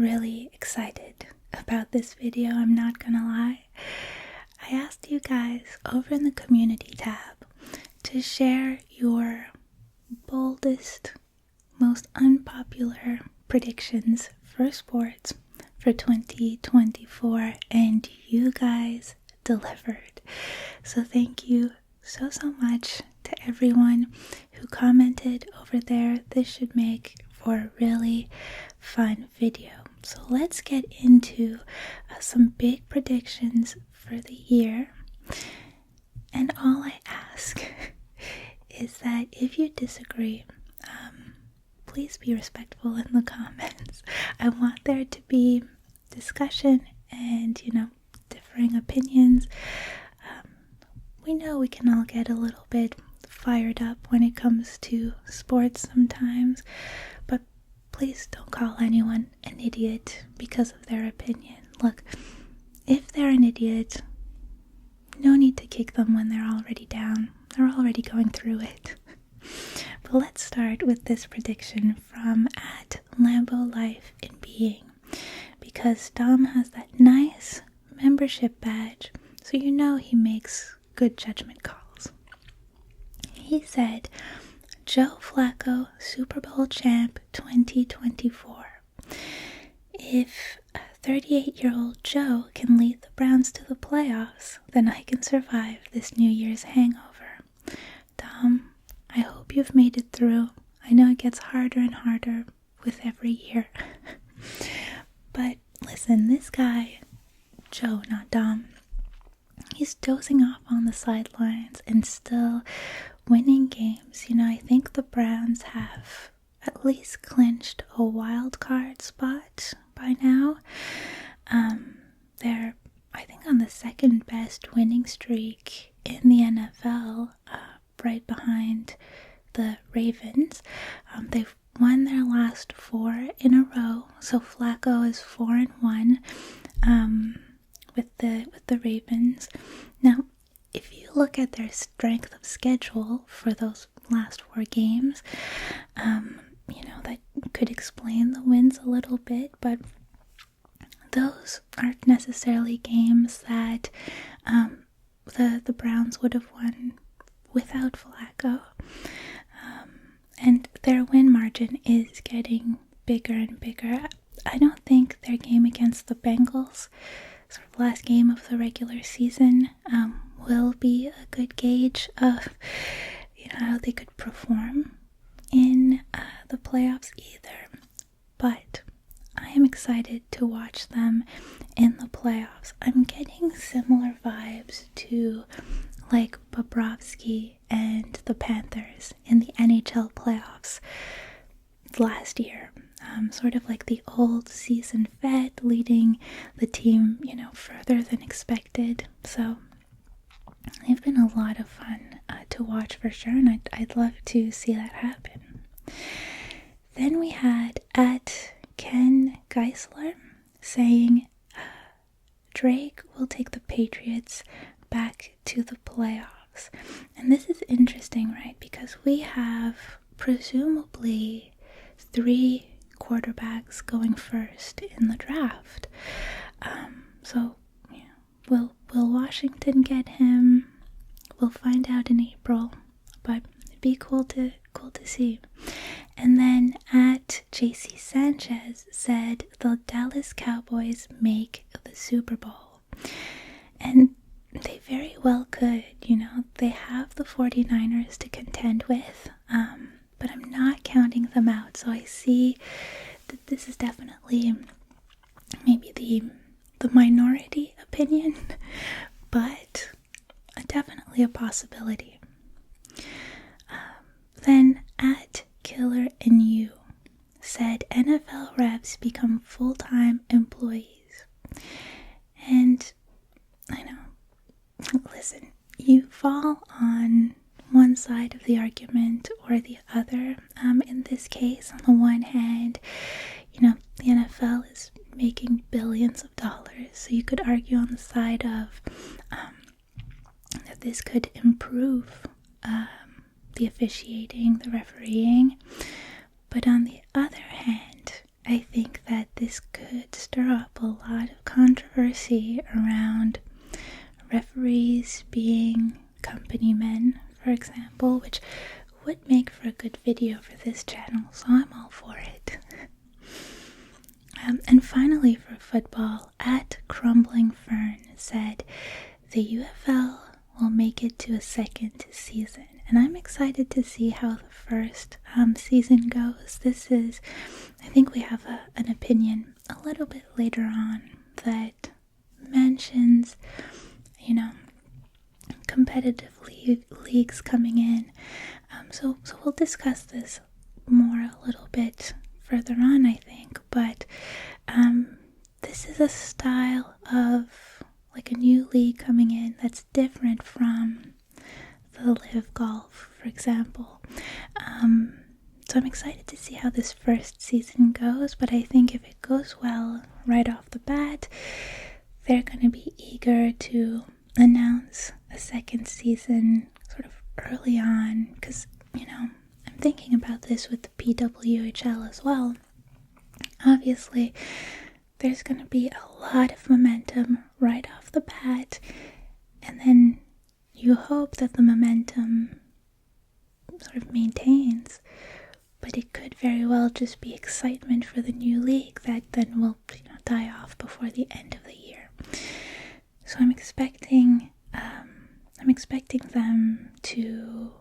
really excited about this video, I'm not gonna lie. I asked you guys over in the community tab to share your boldest, most unpopular predictions for sports for 2024, and you guys delivered. So thank you so much to everyone who commented over there. This should make for a really fun video. So let's get into some big predictions for the year. And all I ask is that if you disagree, please be respectful in the comments. I want there to be discussion and, differing opinions. We know we can all get a little bit fired up when it comes to sports sometimes, but please don't call anyone an idiot because of their opinion. Look, if they're an idiot, no need to kick them when they're already down. They're already going through it. But let's start with this prediction from @Lambo Life in Being, because Dom has that nice membership badge, so you know he makes good judgment calls. He said, Joe Flacco, Super Bowl champ 2024. If 38-year-old Joe can lead the Browns to the playoffs, then I can survive this New Year's hangover. Dom, I hope you've made it through. I know it gets harder and harder with every year. But listen, this guy, Joe, not Dom, he's dozing off on the sidelines and still winning games. I think the Browns have at least clinched a wild card spot by now. They're, I think, on the second best winning streak in the NFL, right behind the Ravens. They've won their last 4 in a row, so Flacco is 4-1 with the Ravens. Now, if you look at their strength of schedule for those last 4 games, that could explain the wins a little bit, but those aren't necessarily games that the Browns would have won without Flacco. And their win margin is getting bigger and bigger. I don't think their game against the Bengals, sort of last game of the regular season, will be a good gauge of how they could perform in the playoffs either. But I am excited to watch them in the playoffs. I'm getting similar vibes to like Bobrovsky and the Panthers in the NHL playoffs last year. Sort of like the old seasoned vet leading the team, further than expected. So they've been a lot of fun to watch for sure, and I'd love to see that happen. Then we had @Ken Geisler saying Drake will take the Patriots back to the playoffs. And this is interesting, right? Because we have presumably 3 quarterbacks going first in the draft. So will Washington get him? We'll find out in April, but it'd be cool to see. And then @JC Sanchez said the Dallas Cowboys make the Super Bowl. And they very well could, they have the 49ers to contend with, but I'm not counting them out. So I see that this is definitely maybe the minority opinion, but definitely a possibility. Then @Killer and You said NFL refs become full-time employees. And I know, listen, you fall on one side of the argument or the other. In this case, on the one hand, the NFL is making billions of dollars, so you could argue on the side of that this could improve the officiating, the refereeing. But on the other hand, I think that this could stir up a lot of controversy around referees being company men, for example, which would make for a good video for this channel, so I'm all for it. And finally, for football, at Crumbling Fern said the UFL will make it to a second season, and I'm excited to see how the first season goes. I think we have an opinion a little bit later on that mentions, competitive leagues coming in. So we'll discuss this more a little bit further on, I think. But this is a style of like a new league coming in that's different from the Live Golf, for example. So I'm excited to see how this first season goes, but I think if it goes well right off the bat, they're going to be eager to announce a second season sort of early on, because, I'm thinking about this with the PWHL as well. Obviously, there's going to be a lot of momentum right off the bat, and then you hope that the momentum sort of maintains, but it could very well just be excitement for the new league that then will die off before the end of the year. So I'm expecting them to,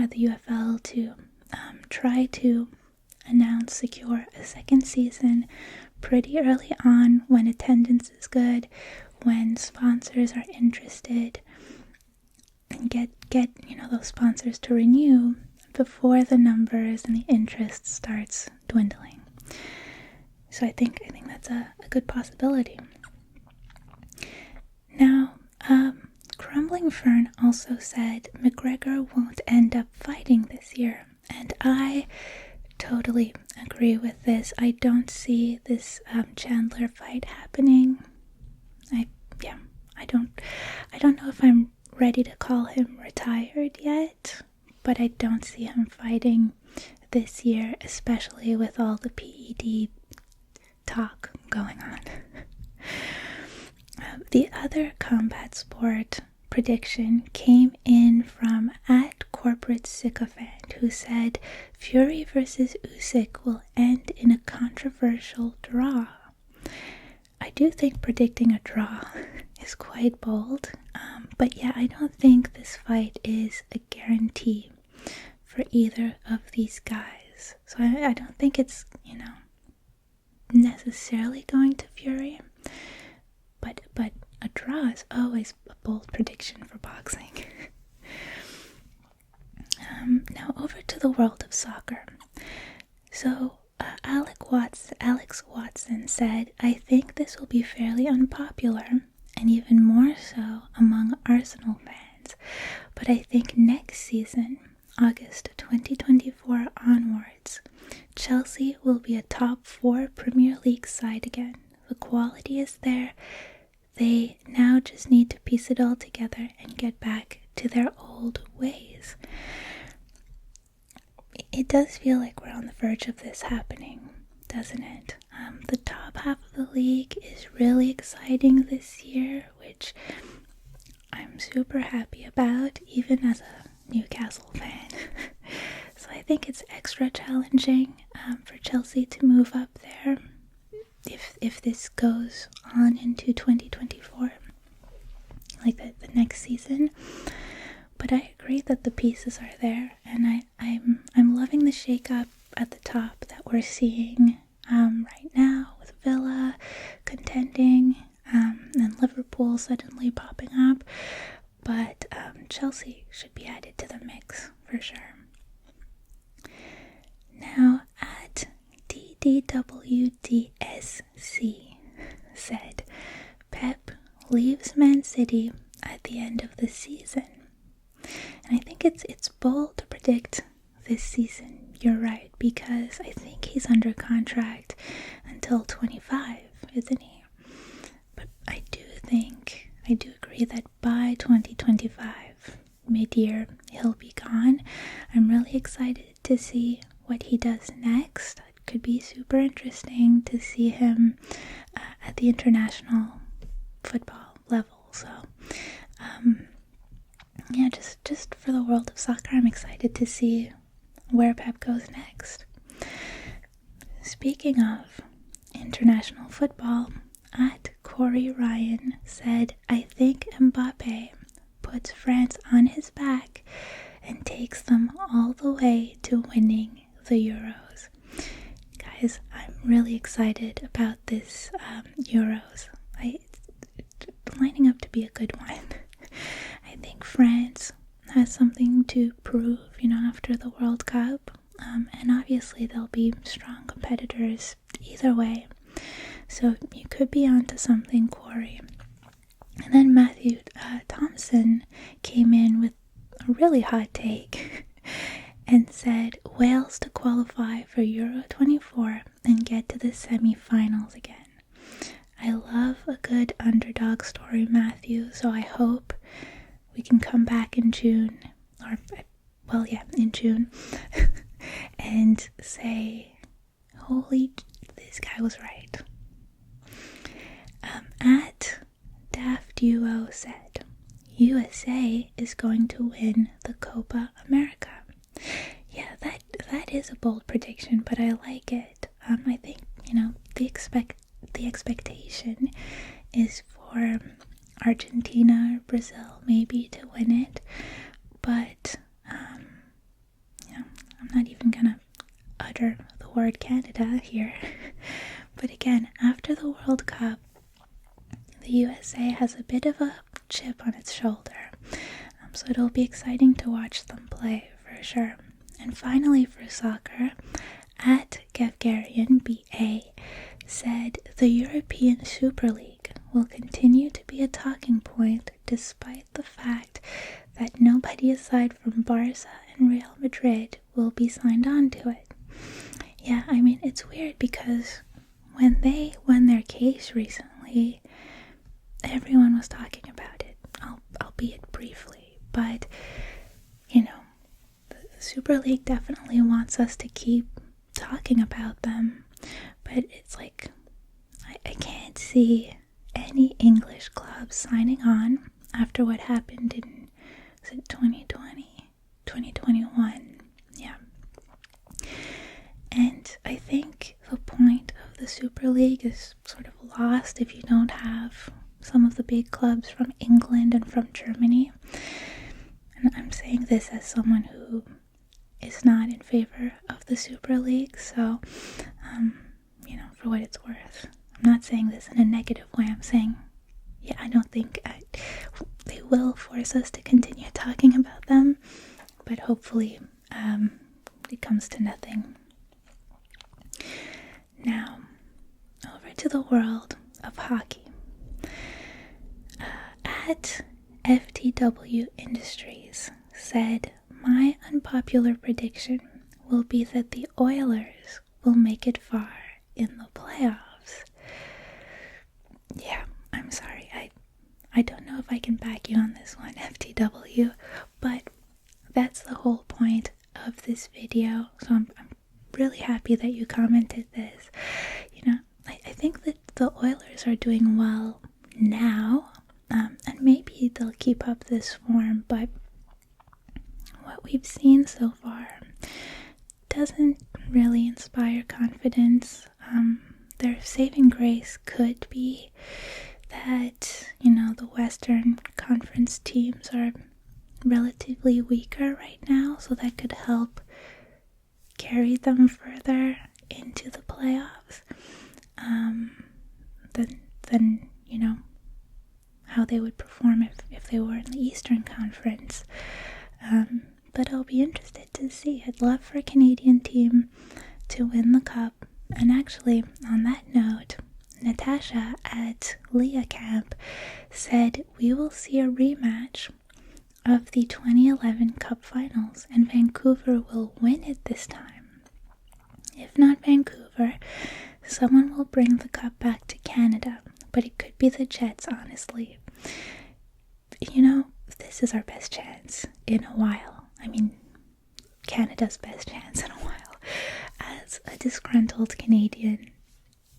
at the UFL to try to secure a second season pretty early on when attendance is good, when sponsors are interested, and get those sponsors to renew before the numbers and the interest starts dwindling. So I think that's a good possibility. Now, Crumbling Fern also said McGregor won't end up fighting this year, and I totally agree with this. I don't see this Chandler fight happening. I don't know if I'm ready to call him retired yet, but I don't see him fighting this year, especially with all the PED talk going on. The other combat sport prediction came in from @corporate sycophant, who said Fury versus Usyk will end in a controversial draw. I do think predicting a draw is quite bold, but yeah, I don't think this fight is a guarantee for either of these guys. So I don't think it's, necessarily going to Fury, but a draw is always a bold prediction for boxing. Now over to the world of soccer. So Alex Watson said, I think this will be fairly unpopular, and even more so among Arsenal fans, but I think next season, August 2024 onwards, Chelsea will be a top 4 Premier League side again. The quality is there. They now just need to piece it all together and get back to their old ways. It does feel like we're on the verge of this happening, doesn't it? The top half of the league is really exciting this year, which I'm super happy about, even as a Newcastle fan. So I think it's extra challenging for Chelsea to move up there if this goes on into 2024, like the next season. But I agree that the pieces are there, and I'm loving the shake-up at the top that we're seeing right now, with Villa contending and Liverpool suddenly popping up. But Chelsea should be added to the mix for sure. Now, at DDWDSC said, Pep leaves Man City at the end of the season. And I think it's bold to predict this season. You're right, because I think he's under contract until 25, isn't he? But I do agree that by 2025, mid-year, he'll be gone. I'm really excited to see what he does next. could be super interesting to see him at the international football level. So, yeah, just for the world of soccer, I'm excited to see where Pep goes next. Speaking of international football, at Corey Ryan said, I think Mbappe puts France on his back and takes them all the way to winning the Euros. Guys, I'm really excited about this Euros. It's lining up to be a good one. I think France has something to prove, after the World Cup. And obviously they'll be strong competitors either way. So you could be onto something, Corey. And then Matthew Thompson came in with a really hot take and said Wales to qualify for Euro 24 and get to the semi-finals again. I love a good underdog story, Matthew, so I hope we can come back in June, in June, and say, holy, this guy was right. At Daft Duo said, USA is going to win the Copa America. Yeah, that is a bold prediction, but I like it. I think, the expectation is for Argentina or Brazil maybe to win it, but I'm not even gonna utter the word Canada here. But again, after the World Cup, the USA has a bit of a chip on its shoulder, so it'll be exciting to watch them play for sure. And finally, for soccer, at Gevgarian BA said the European Super League will continue to be a talking point despite the fact that nobody aside from Barca and Real Madrid will be signed on to it. Yeah, it's weird because when they won their case recently, everyone was talking about it, albeit briefly. But, the Super League definitely wants us to keep talking about them. But it's like, I can't see any English clubs signing on after what happened in, 2020, 2021? Yeah. And I think the point of the Super League is sort of lost if you don't have some of the big clubs from England and from Germany. And I'm saying this as someone who is not in favor of the Super League, so, for what it's worth. I'm not saying this in a negative way. I'm saying, I don't think they will force us to continue talking about them, but hopefully it comes to nothing. Now, over to the world of hockey. At FTW Industries said, my unpopular prediction will be that the Oilers will make it far in the playoffs. Yeah, I'm sorry. I don't know if I can back you on this one, FTW, but that's the whole point of this video. So I'm really happy that you commented this. I think that the Oilers are doing well now, and maybe they'll keep up this form, but what we've seen so far doesn't really inspire confidence. Their saving grace could be that, the Western Conference teams are relatively weaker right now, so that could help carry them further into the playoffs than how they would perform if they were in the Eastern Conference. But I'll be interested to see. I'd love for a Canadian team to win the cup. And actually, on that note, Natasha at Leah Camp said we will see a rematch of the 2011 Cup Finals, and Vancouver will win it this time. If not Vancouver, someone will bring the cup back to Canada, but it could be the Jets, honestly. This is our best chance in a while. Canada's best chance in a while. as a disgruntled Canadian,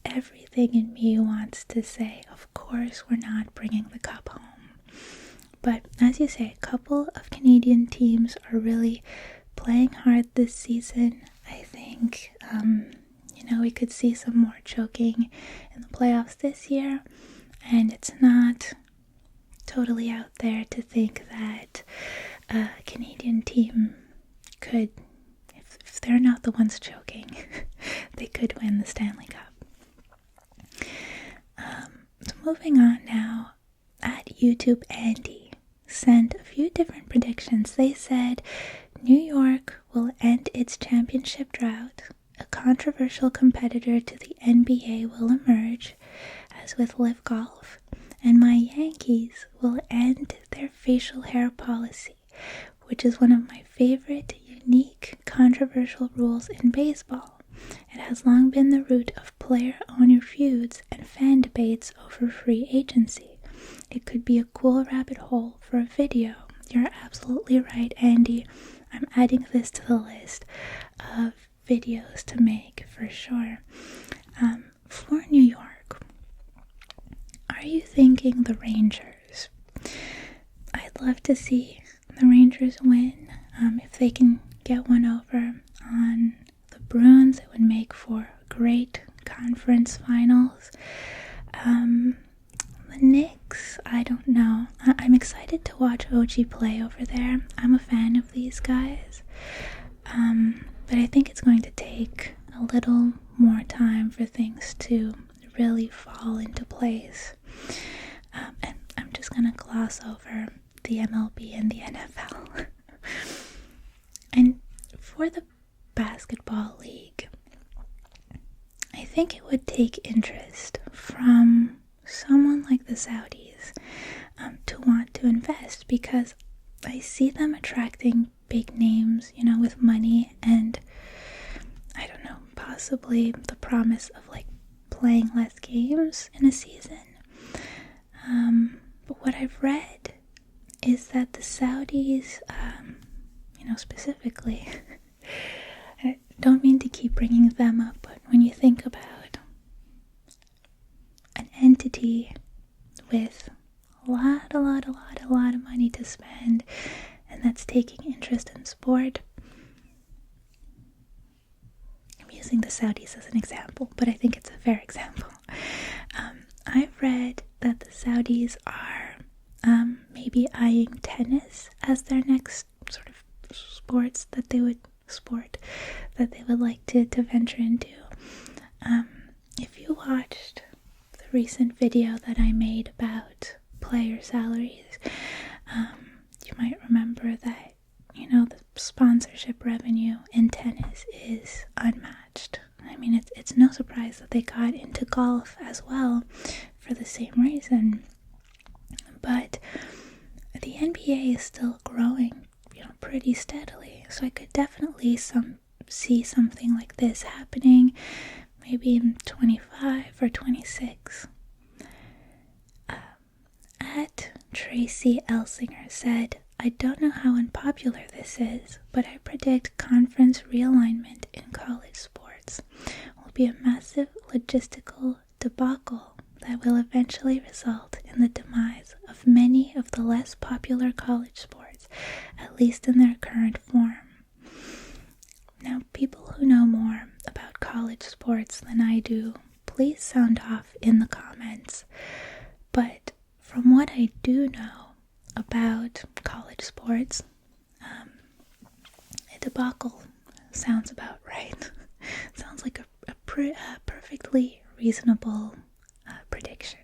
everything in me wants to say, of course we're not bringing the cup home. But as you say, a couple of Canadian teams are really playing hard this season. I think, we could see some more choking in the playoffs this year, and it's not totally out there to think that a Canadian team could, if they're not the ones choking, they could win the Stanley Cup. So moving on now, at YouTube Andy sent a few different predictions. They said New York will end its championship drought, a controversial competitor to the NBA will emerge, as with Live Golf, and my Yankees will end their facial hair policy, which is one of my favorite, unique, controversial rules in baseball. It has long been the root of player-owner feuds and fan debates over free agency. It could be a cool rabbit hole for a video. You're absolutely right, Andy. I'm adding this to the list of videos to make for sure. For New York, are you thinking the Rangers? I'd love to see the Rangers win. If they can get one over on the Bruins, it would make for great conference finals. The Knicks, I don't know. I'm excited to watch OG play over there. I'm a fan of these guys. But I think it's going to take a little more time for things to really fall into place. And I'm just going to gloss over the MLB and the NFL. And for the basketball league, I think it would take interest from someone like the Saudis to want to invest, because I see them attracting big names, with money and, I don't know, possibly the promise of playing less games in a season. But what I've read is that the Saudis, specifically, I don't mean to keep bringing them up, but when you think about an entity with a lot of money to spend, and that's taking interest in sport. I'm using the Saudis as an example, but I think it's a fair example. I've read that the Saudis are maybe eyeing tennis as their next sort of sport that they would like to venture into. If you watched the recent video that I made about player salaries, you might remember that, the sponsorship revenue in tennis is unmatched. I mean, it's no surprise that they got into golf as well for the same reason. But the NBA is still growing, pretty steadily. So I could definitely see something like this happening, maybe in 25 or 26. At Tracy Elsinger said, I don't know how unpopular this is, but I predict conference realignment in college sports will be a massive logistical debacle that will eventually result in the demise of many of the less popular college sports, at least in their current form. Now, people who know more about college sports than I do, please sound off in the comments. But from what I do know about college sports, a debacle sounds about right. Sounds like a perfectly reasonable prediction.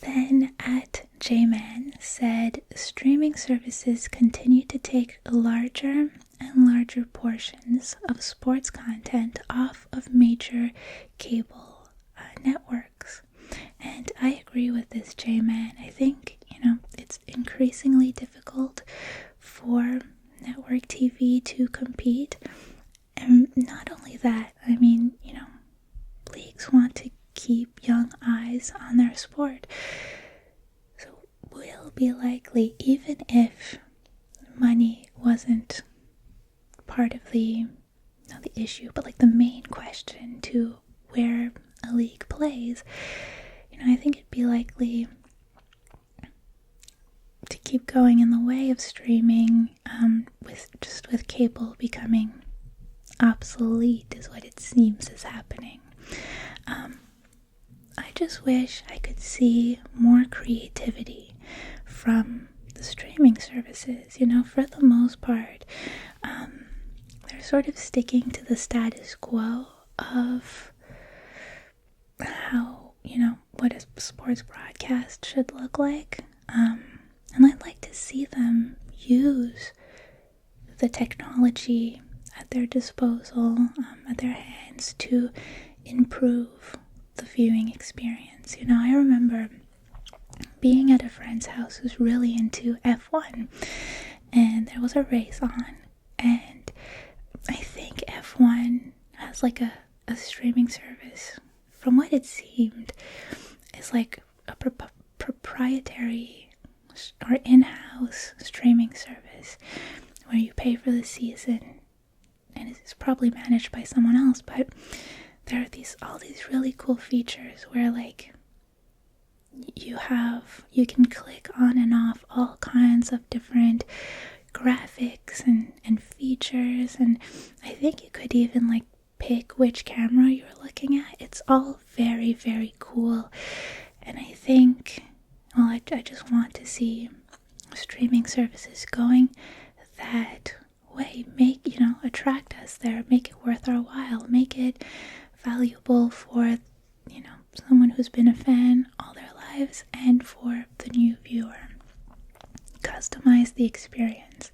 Then at J-Man said, streaming services continue to take larger and larger portions of sports content off of major cable networks. And I agree with this, J-Man. I think, it's increasingly difficult for network TV to compete. And not only that, I mean, leagues want to keep young eyes on their sport. So we'll be likely, even if money wasn't part of the not the issue, but like the main question to where a league plays, I think it'd be likely to keep going in the way of streaming, with cable becoming obsolete is what it seems is happening. I just wish I could see more creativity from the streaming services. For the most part, they're sort of sticking to the status quo of how, what a sports broadcast should look like. And I'd like to see them use the technology at their disposal, at their hands, to improve the viewing experience. I remember being at a friend's house who's really into F1, and there was a race on, and I think F1 has like a streaming service. From what it seemed, it's like a proprietary or in-house streaming service where you pay for the season, and it's probably managed by someone else, but there are all these really cool features where like you can click on and off all kinds of different graphics and features, and I think you could even like pick which camera you're looking at. It's all very, very cool, and I think, I just want to see streaming services going that way, attract us there, make it worth our while, make it valuable for, someone who's been a fan all their lives, and for the new viewer. Customize the experience.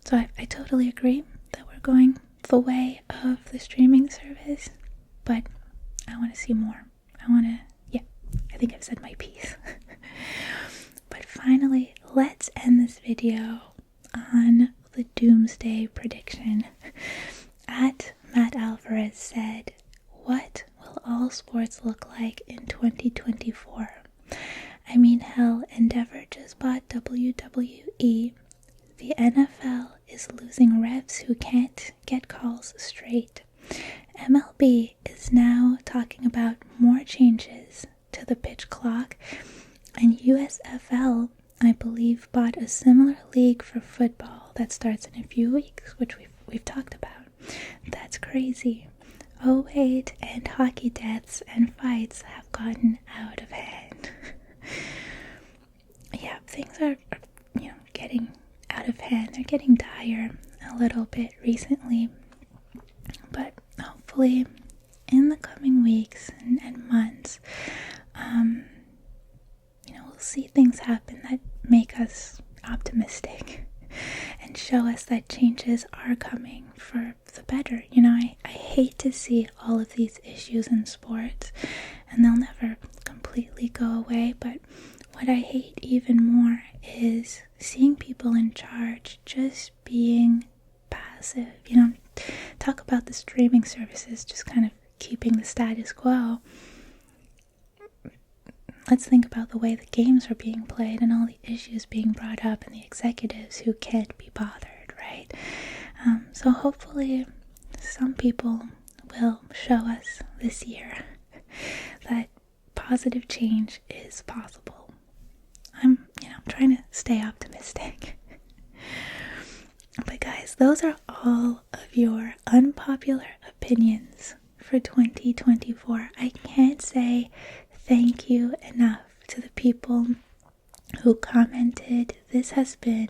So I totally agree that we're going the way of the streaming service, but I want to see more. I think I've said my piece. But finally, let's end this video on the doomsday prediction. At Matt Alvarez said, "What will all sports look like in 2024? I mean, hell, Endeavor just bought WWE. The NFL is losing refs who can't get calls straight. MLB is now talking about more changes to the pitch clock, and USFL, I believe, bought a similar league for football that starts in a few weeks, which we've talked about. That's crazy. Oh wait, and hockey deaths and fights have gotten out of hand." Yeah, things are getting out of hand. They're getting dire a little bit recently, but hopefully in the coming weeks and months, we'll see things happen that make us optimistic and show us that changes are coming for the better. I hate to see all of these issues in sports, and they'll never completely go away, but what I hate even more is seeing people in charge just being passive. Talk about the streaming services just kind of keeping the status quo. Let's think about the way the games are being played and all the issues being brought up and the executives who can't be bothered, right? So hopefully some people will show us this year that positive change is possible. I'm, trying to stay optimistic. But guys, those are all of your unpopular opinions for 2024. I can't say thank you enough to the people who commented. This has been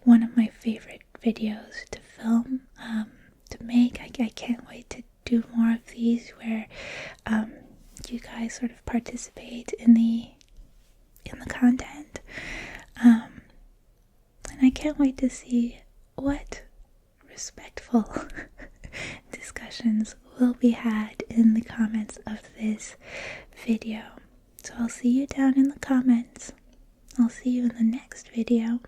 one of my favorite videos to film, to make. I can't wait to do more of these where you guys sort of participate in the content, and I can't wait to see what respectful discussions will be had in the comments of this video. So I'll see you down in the comments. I'll see you in the next video.